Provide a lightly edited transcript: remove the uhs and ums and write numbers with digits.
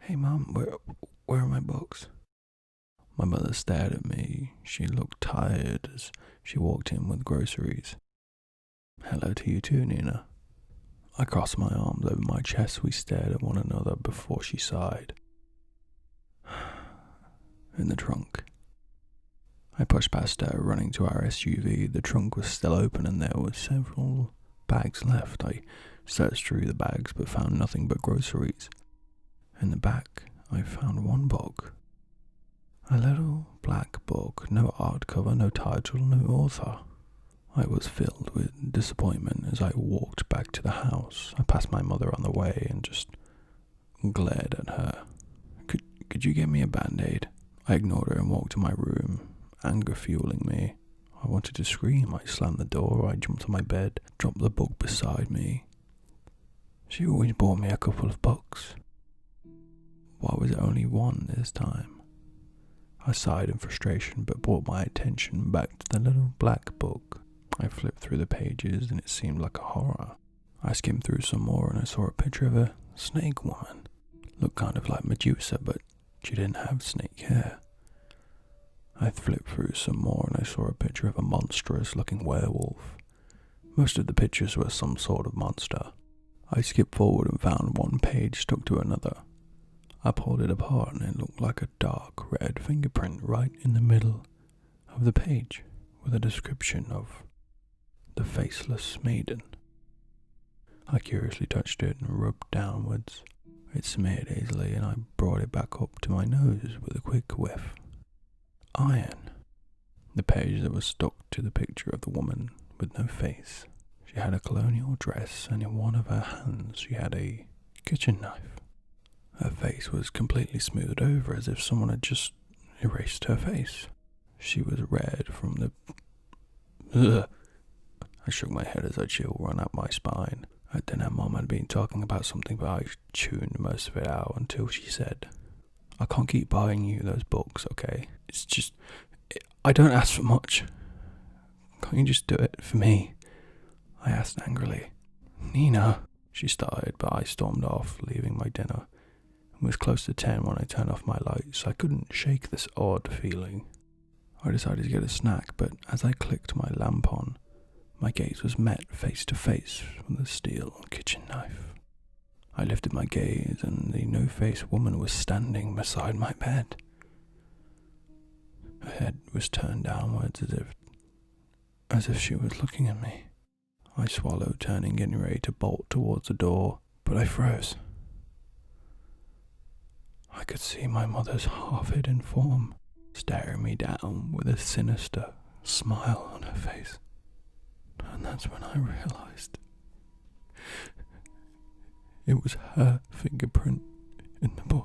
Hey Mum, where are my books? My mother stared at me. She looked tired as she walked in with groceries. Hello to you too, Nina. I crossed my arms over my chest. We stared at one another before she sighed. In the trunk. I pushed past her, running to our SUV. The trunk was still open and there were several bags left. I searched through the bags but found nothing but groceries. In the back, I found one book. A little black book, no art cover, no title, no author. I was filled with disappointment as I walked back to the house. I passed my mother on the way and just glared at her. Could you get me a Band-Aid? I ignored her and walked to my room, anger fueling me. I wanted to scream. I slammed the door. I jumped on my bed, dropped the book beside me. She always bought me a couple of books. Why was it only one this time? I sighed in frustration, but brought my attention back to the little black book. I flipped through the pages, and it seemed like a horror. I skimmed through some more, and I saw a picture of a snake woman. Looked kind of like Medusa, but she didn't have snake hair. I flipped through some more, and I saw a picture of a monstrous-looking werewolf. Most of the pictures were some sort of monster. I skipped forward and found one page stuck to another. I pulled it apart and it looked like a dark red fingerprint right in the middle of the page with a description of the Faceless Maiden. I curiously touched it and rubbed downwards. It smeared easily and I brought it back up to my nose with a quick whiff. Iron. The page that was stuck to the picture of the woman with no face. She had a colonial dress and in one of her hands she had a kitchen knife. Her face was completely smoothed over as if someone had just erased her face. She was red from the... Ugh. I shook my head as a chill ran up my spine. At dinner, Mom had been talking about something, but I tuned most of it out until she said, I can't keep buying you those books, okay? It's just... I don't ask for much. Can't you just do it for me? I asked angrily. Nina, she started, but I stormed off, leaving my dinner. It was close to 10 when I turned off my lights. I couldn't shake this odd feeling. I decided to get a snack, but as I clicked my lamp on, my gaze was met face to face with a steel kitchen knife. I lifted my gaze and the no-face woman was standing beside my bed. Her head was turned downwards as if she was looking at me. I swallowed, turning, getting ready to bolt towards the door, but I froze. I could see my mother's half-hidden form staring me down with a sinister smile on her face. And that's when I realized it was her fingerprint in the book.